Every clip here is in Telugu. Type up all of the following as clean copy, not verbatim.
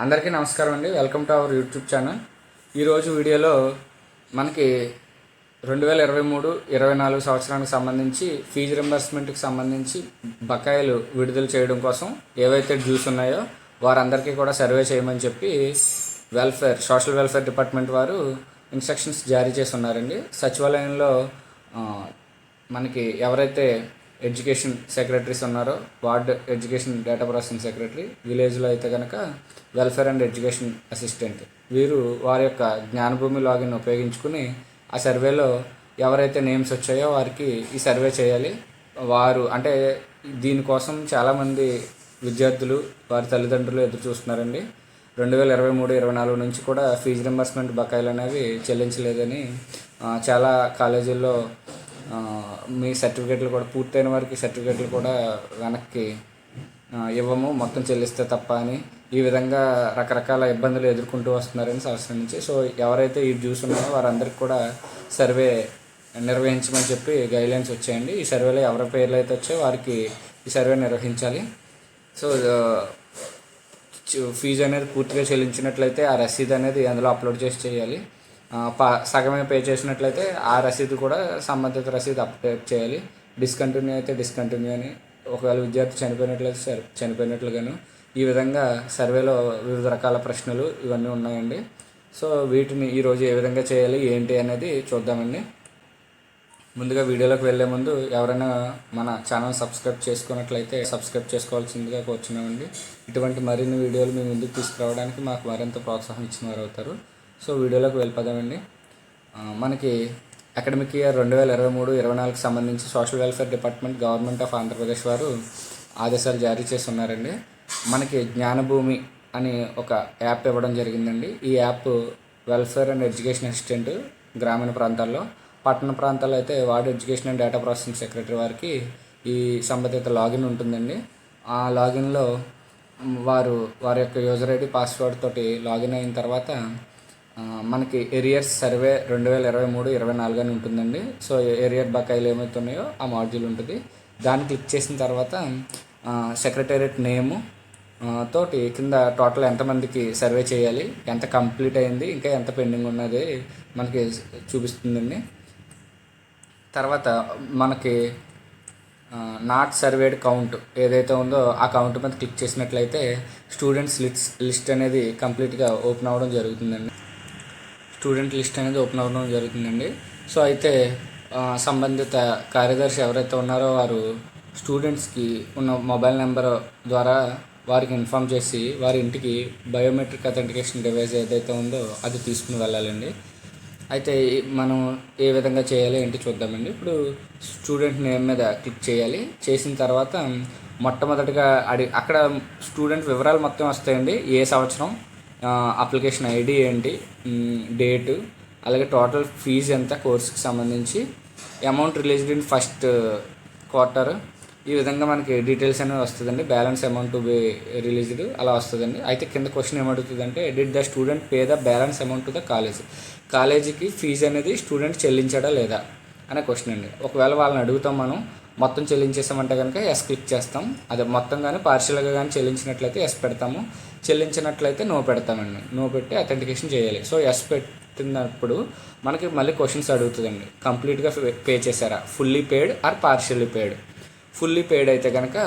అందరికీ నమస్కారం అండి. Welcome to our YouTube channel. ఈరోజు వీడియోలో మనకి 2023-24 సంవత్సరానికి సంబంధించి ఫీజు రింబర్స్మెంట్కి సంబంధించి బకాయిలు విడుదల చేయడం కోసం ఏవైతే డ్యూస్ ఉన్నాయో వారందరికీ కూడా సర్వే చేయమని చెప్పి సోషల్ వెల్ఫేర్ డిపార్ట్మెంట్ వారు ఇన్స్ట్రక్షన్స్ జారీ చేసి ఉన్నారండి. సచివాలయంలో మనకి ఎవరైతే ఎడ్యుకేషన్ సెక్రటరీస్ ఉన్నారో ward education data processing secretary, విలేజ్లో అయితే కనుక వెల్ఫేర్ అండ్ ఎడ్యుకేషన్ అసిస్టెంట్, వీరు వారి యొక్క జ్ఞానభూమి లాగిన్ ఉపయోగించుకుని ఆ సర్వేలో ఎవరైతే నేమ్స్ వచ్చాయో వారికి ఈ సర్వే చేయాలి. వారు అంటే దీనికోసం చాలామంది విద్యార్థులు వారి తల్లిదండ్రులు ఎదురు చూస్తున్నారండి. 2023-24 నుంచి కూడా ఫీజు రింబర్స్మెంట్ బకాయిలు అనేవి చెల్లించలేదని చాలా కాలేజీల్లో మీ సర్టిఫికేట్లు కూడా పూర్తయిన వారికి సర్టిఫికేట్లు కూడా వెనక్కి ఇవ్వము, మొత్తం చెల్లిస్తే తప్ప అని ఈ విధంగా రకరకాల ఇబ్బందులు ఎదుర్కొంటూ వస్తున్నారని సంవత్సరం నుంచి. సో ఎవరైతే ఈ డ్యూస్ ఉన్నారో వారందరికీ కూడా సర్వే నిర్వహించమని చెప్పి గైడ్లైన్స్ వచ్చాయండి. ఈ సర్వేలో ఎవరి పేర్లు అయితే వచ్చాయో వారికి ఈ సర్వే నిర్వహించాలి. సో ఫీజు అనేది పూర్తిగా చెల్లించినట్లయితే ఆ రసీదు అనేది అందులో అప్లోడ్ చేసి చేయాలి. సగమే పే చేసినట్లయితే ఆ రసీదు కూడా సంబంధిత రసీదు అప్డేట్ చేయాలి. డిస్కంటిన్యూ అయితే డిస్కంటిన్యూ అని, ఒకవేళ విద్యార్థి చనిపోయినట్లయితే చనిపోయినట్లుగాను, ఈ విధంగా సర్వేలో వివిధ రకాల ప్రశ్నలు ఇవన్నీ ఉన్నాయండి. సో వీటిని ఈరోజు ఏ విధంగా చేయాలి ఏంటి అనేది చూద్దామండి. ముందుగా వీడియోలోకి వెళ్ళే ముందు ఎవరైనా మన ఛానల్ సబ్స్క్రైబ్ చేసుకున్నట్లయితే సబ్స్క్రైబ్ చేసుకోవాల్సిందిగా కోరుచున్నామండి. ఇటువంటి మరిన్ని వీడియోలు మీ ముందుకు తీసుకురావడానికి మాకు మరింత ప్రోత్సాహం ఇచ్చిన వారు అవుతారు. సో వీడియోలోకి వెళ్ళిపోదామండి. మనకి అకాడమిక్ ఇయర్ 2023-24కి సంబంధించి social welfare department government of Andhra Pradesh వారు ఆదేశాలు జారీ చేసి ఉన్నారండి. మనకి జ్ఞానభూమి అని ఒక యాప్ ఇవ్వడం జరిగిందండి. ఈ app welfare and education assistant గ్రామీణ ప్రాంతాల్లో, పట్టణ ప్రాంతాల్లో అయితే ward education and data processing secretary వారికి ఈ సంబంధిత లాగిన్ ఉంటుందండి. ఆ లాగిన్లో వారి యొక్క యూజర్ ఐడి పాస్వర్డ్ తోటి లాగిన్ అయిన తర్వాత మనకి ఏరియర్స్ సర్వే 2023-24 అని ఉంటుందండి. సో ఏరియర్ బకాయిలు ఏమవుతున్నాయో ఆ మాడ్యూల్ ఉంటుంది. దాన్ని క్లిక్ చేసిన తర్వాత సెక్రటేరియట్ నేము తోటి కింద టోటల్ ఎంతమందికి సర్వే చేయాలి, ఎంత కంప్లీట్ అయింది, ఇంకా ఎంత పెండింగ్ ఉన్నది మనకి చూపిస్తుందండి. తర్వాత మనకి నాట్ సర్వేడ్ కౌంట్ ఏదైతే ఉందో ఆ కౌంట్ మీద క్లిక్ చేసినట్లయితే స్టూడెంట్స్ లిస్ట్ అనేది కంప్లీట్గా ఓపెన్ అవ్వడం జరుగుతుందండి. సో అయితే సంబంధిత కార్యదర్శి ఎవరైతే ఉన్నారో వారు స్టూడెంట్స్కి ఉన్న మొబైల్ నెంబర్ ద్వారా వారికి ఇన్ఫామ్ చేసి వారి ఇంటికి బయోమెట్రిక్ అథెంటికేషన్ డివైస్ ఏదైతే ఉందో అది తీసుకుని వెళ్ళాలండి. అయితే మనం ఏ విధంగా చేయాలి ఏంటి చూద్దామండి. ఇప్పుడు స్టూడెంట్ నేమ్ మీద క్లిక్ చేయాలి. చేసిన తర్వాత మొట్టమొదటిగా అక్కడ స్టూడెంట్ వివరాలు మొత్తం వస్తాయండి. ఏ సంవత్సరం, అప్లికేషన్ ఐడి ఏంటి, డేటు, అలాగే టోటల్ ఫీజు ఎంత కోర్సుకి సంబంధించి, amount released in first quarter, ఈ విధంగా మనకి డీటెయిల్స్ అనేవి వస్తుందండి. Balance amount to be released అలా వస్తుందండి. అయితే కింద క్వశ్చన్ ఏమడుగుతుందంటే did the student pay the balance amount to the కాలేజీకి ఫీజు అనేది స్టూడెంట్ చెల్లించాడా లేదా అనే క్వశ్చన్ అండి. ఒకవేళ వాళ్ళని అడుగుతాం మనం మొత్తం చెల్లించేసామంటే కనుక ఎస్ క్లిక్ చేస్తాం. అదే మొత్తం కానీ పార్షియల్గా కానీ చెల్లించినట్లయితే ఎస్ పెడతాము, చెల్లించినట్లయితే నో పెడతామండి. నో పెట్టి అథెంటికేషన్ చేయాలి. సో ఎస్ పెట్టినప్పుడు మనకి మళ్ళీ క్వశ్చన్స్ అడుగుతుందండి. కంప్లీట్గా పే చేశారా, fully paid are partially paid. Fully పేడ్ అయితే కనుక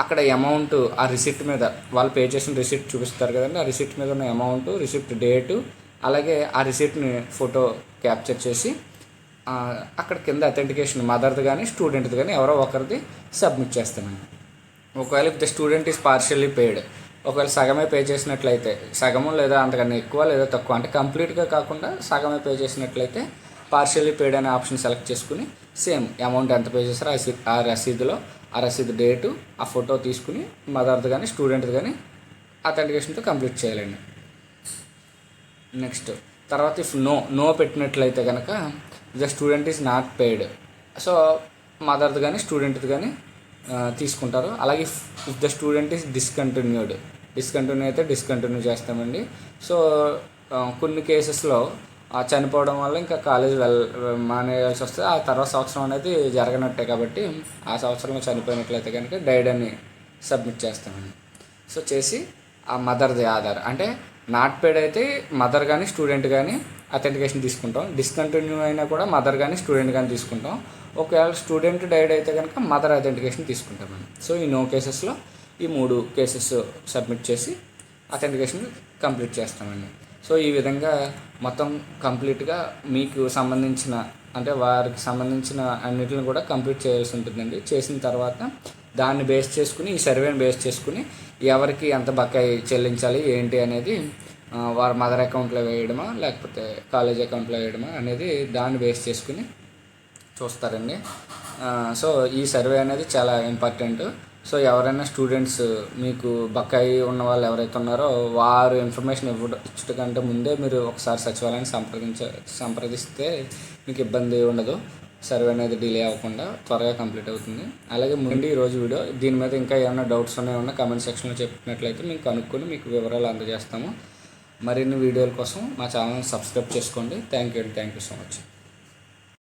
అక్కడ అమౌంట్ ఆ రిసిప్ట్ మీద వాళ్ళు పే చేసిన రిసిప్ట్ చూపిస్తారు కదండి, ఆ రిసిప్ట్ మీద ఉన్న అమౌంట్, రిసిప్ట్ డేటు, అలాగే ఆ రిసిప్ట్ని ఫోటో క్యాప్చర్ చేసి అక్కడ కింద అథెంటికేషన్ మదర్ది కానీ స్టూడెంట్ది కానీ ఎవరో ఒకరిది సబ్మిట్ చేస్తామండి. ఒకవేళ if the student is partially paid, ఒకవేళ సగమే పే చేసినట్లయితే, సగము లేదా అంతకన్నా ఎక్కువ లేదా తక్కువ అంటే కంప్లీట్గా కాకుండా సగమే పే చేసినట్లయితే పార్షియల్లీ పేడ్ అనే ఆప్షన్ సెలెక్ట్ చేసుకుని సేమ్ అమౌంట్ ఎంత పే చేస్తారో ఆ రసీదులో ఆ రసీదు డేటు ఆ ఫోటో తీసుకుని మదర్ది కానీ స్టూడెంట్ది కానీ అథెంటికేషన్తో కంప్లీట్ చేయాలండి. నెక్స్ట్ తర్వాత ఇఫ్ నో పెట్టినట్లయితే కనుక the student is not paid, so మదర్ది కానీ స్టూడెంట్ది కానీ తీసుకుంటారు. అలాగే if the student is discontinue అయితే డిస్కంటిన్యూ చేస్తామండి. సో కొన్ని కేసెస్లో చనిపోవడం వల్ల ఇంకా కాలేజ్ మానేయాల్సి వస్తుంది. ఆ తర్వాత సంవత్సరం అనేది జరగనట్టే కాబట్టి ఆ సంవత్సరంలో చనిపోయినట్లయితే కనుక డైడ్ అని సబ్మిట్ చేస్తామండి. సో చేసి ఆ మదర్ది ఆధార్ అంటే నాట్ పేడ్ అయితే మదర్ కానీ స్టూడెంట్ కానీ అథెంటికేషన్ తీసుకుంటాం. డిస్కంటిన్యూ అయినా కూడా మదర్ కానీ స్టూడెంట్ కానీ తీసుకుంటాం. ఒకవేళ స్టూడెంట్ డైడ్ అయితే కనుక మదర్ అథెంటికేషన్ తీసుకుంటామండి. సో ఈ నో కేసెస్లో ఈ 3 కేసెస్ సబ్మిట్ చేసి అథెంటికేషన్ కంప్లీట్ చేస్తామండి. సో ఈ విధంగా మొత్తం కంప్లీట్గా మీకు సంబంధించిన అంటే వారికి సంబంధించిన అన్నిటిని కూడా కంప్లీట్ చేయాల్సి ఉంటుందండి. చేసిన తర్వాత దాన్ని బేస్ చేసుకుని ఈ సర్వేని బేస్ చేసుకుని ఎవరికి ఎంత బకాయి చెల్లించాలి ఏంటి అనేది వారి మదర్ అకౌంట్లో వేయడమా లేకపోతే కాలేజ్ అకౌంట్లో వేయడమా అనేది దాన్ని బేస్ చేసుకుని చూస్తారండి. సో ఈ సర్వే అనేది చాలా ఇంపార్టెంట్. సో ఎవరైనా స్టూడెంట్స్ మీకు బకాయి ఉన్న వాళ్ళు ఎవరైతే ఉన్నారో వారు ఇన్ఫర్మేషన్ ఇచ్చట కంటే ముందే మీరు ఒకసారి సచివాలయాన్ని సంప్రదిస్తే మీకు ఇబ్బంది ఉండదు. సర్వే అనేది డిలే అవ్వకుండా త్వరగా కంప్లీట్ అవుతుంది. అలాగే ముందు ఈరోజు వీడియో దీని మీద ఇంకా ఏమైనా డౌట్స్ ఉన్నాయన్నా కామెంట్ సెక్షన్లో చెప్పినట్లయితే మేము కనుక్కొని మీకు వివరాలు అందజేస్తాము. మరిన్ని వీడియోల కోసం మా ఛానల్ సబ్స్క్రైబ్ చేసుకోండి. Thank you so much.